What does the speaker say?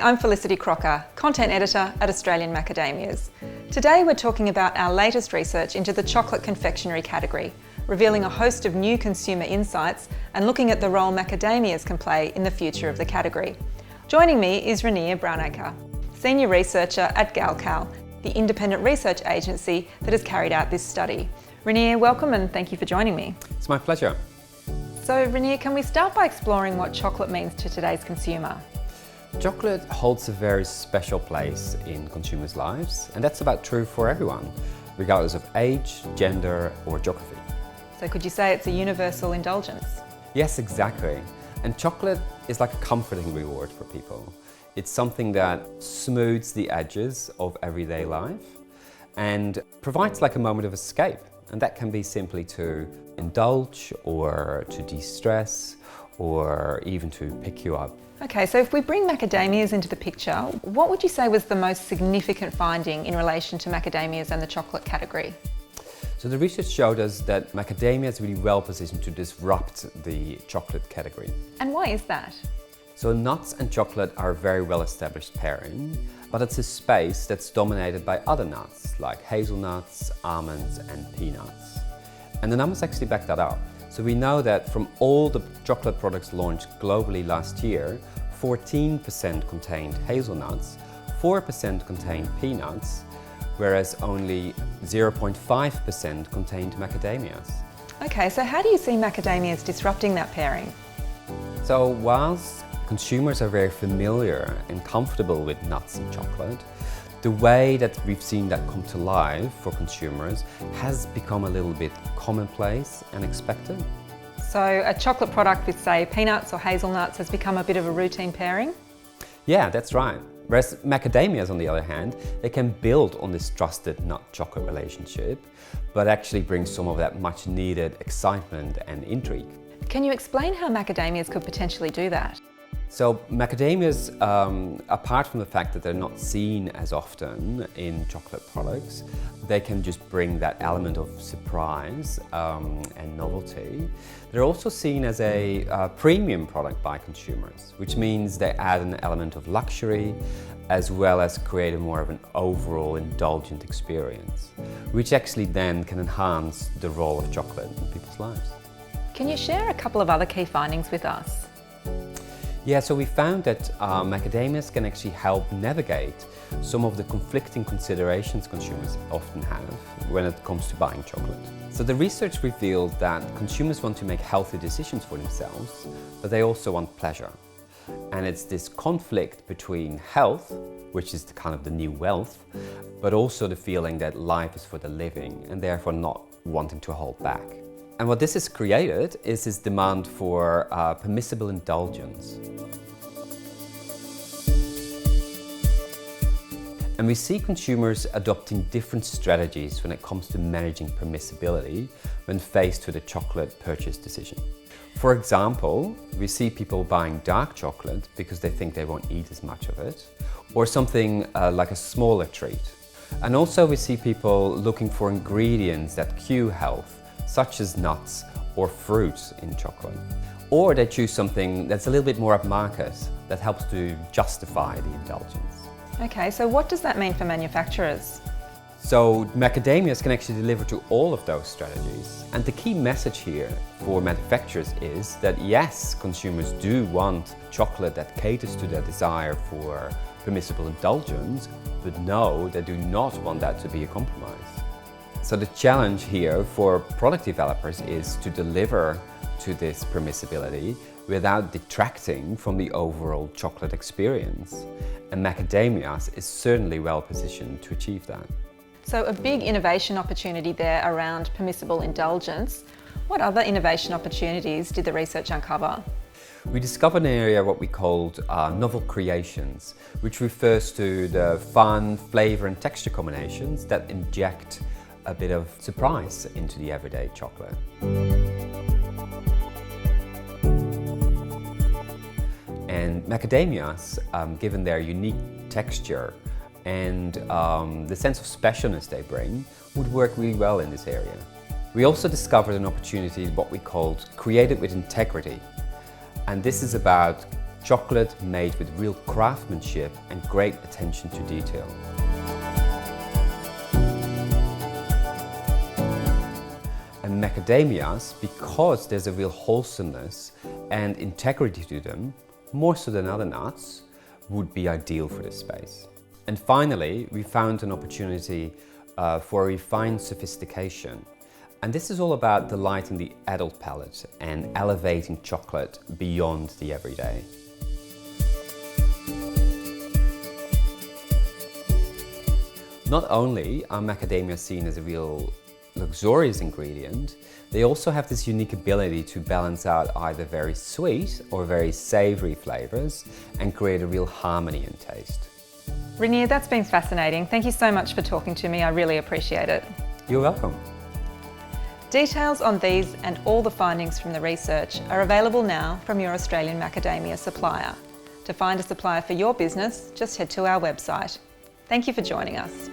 I'm Felicity Crocker, Content Editor at Australian Macadamias. Today we're talking about our latest research into the chocolate confectionery category, revealing a host of new consumer insights and looking at the role macadamias can play in the future of the category. Joining me is Rania Brownaker, Senior Researcher at Galcal, the independent research agency that has carried out this study. Rania, welcome and thank you for joining me. It's my pleasure. So Rania, can we start by exploring what chocolate means to today's consumer? Chocolate holds a very special place in consumers' lives, and that's about true for everyone, regardless of age, gender or geography. So could you say it's a universal indulgence? Yes, exactly. And chocolate is like a comforting reward for people. It's something that smooths the edges of everyday life and provides like a moment of escape. And that can be simply to indulge or to de-stress or even to pick you up. Okay, so if we bring macadamias into the picture, what would you say was the most significant finding in relation to macadamias and the chocolate category? So the research showed us that macadamia is really well positioned to disrupt the chocolate category. And why is that? So nuts and chocolate are a very well established pairing, but it's a space that's dominated by other nuts like hazelnuts, almonds and peanuts. And the numbers actually back that up. So we know that from all the chocolate products launched globally last year, 14% contained hazelnuts, 4% contained peanuts, whereas only 0.5% contained macadamias. Okay, so how do you see macadamias disrupting that pairing? So whilst consumers are very familiar and comfortable with nuts and chocolate, the way that we've seen that come to life for consumers has become a little bit commonplace and expected. So a chocolate product with, say, peanuts or hazelnuts has become a bit of a routine pairing? Yeah, that's right. Whereas macadamias, on the other hand, they can build on this trusted nut-chocolate relationship, but actually bring some of that much needed excitement and intrigue. Can you explain how macadamias could potentially do that? So macadamias, apart from the fact that they're not seen as often in chocolate products, they can just bring that element of surprise and novelty. They're also seen as a premium product by consumers, which means they add an element of luxury as well as create a more of an overall indulgent experience, which actually then can enhance the role of chocolate in people's lives. Can you share a couple of other key findings with us? Yeah, so we found that macadamias can actually help navigate some of the conflicting considerations consumers often have when it comes to buying chocolate. So the research revealed that consumers want to make healthy decisions for themselves, but they also want pleasure. And it's this conflict between health, which is kind of the new wealth, but also the feeling that life is for the living and therefore not wanting to hold back. And what this has created is this demand for permissible indulgence. And we see consumers adopting different strategies when it comes to managing permissibility when faced with a chocolate purchase decision. For example, we see people buying dark chocolate because they think they won't eat as much of it, or something like a smaller treat. And also we see people looking for ingredients that cue health, such as nuts or fruits in chocolate. Or they choose something that's a little bit more upmarket that helps to justify the indulgence. Okay, so what does that mean for manufacturers? So macadamias can actually deliver to all of those strategies. And the key message here for manufacturers is that yes, consumers do want chocolate that caters to their desire for permissible indulgence, but no, they do not want that to be a compromise. So the challenge here for product developers is to deliver to this permissibility without detracting from the overall chocolate experience. And macadamias is certainly well positioned to achieve that. So a big innovation opportunity there around permissible indulgence. What other innovation opportunities did the research uncover? We discovered an area what we called novel creations, which refers to the fun, flavor and texture combinations that inject a bit of surprise into the everyday chocolate. And macadamias, given their unique texture and the sense of specialness they bring, would work really well in this area. We also discovered an opportunity, what we called created with integrity. And this is about chocolate made with real craftsmanship and great attention to detail. And macadamias, because there's a real wholesomeness and integrity to them, more so than other nuts, would be ideal for this space. And finally, we found an opportunity for refined sophistication. And this is all about delighting the adult palate and elevating chocolate beyond the everyday. Not only are macadamias seen as a real luxurious ingredient, they also have this unique ability to balance out either very sweet or very savory flavors and create a real harmony in taste. Rainier, that's been fascinating. Thank you so much for talking to me. I really appreciate it. You're welcome. Details on these and all the findings from the research are available now from your Australian macadamia supplier. To find a supplier for your business, just head to our website. Thank you for joining us.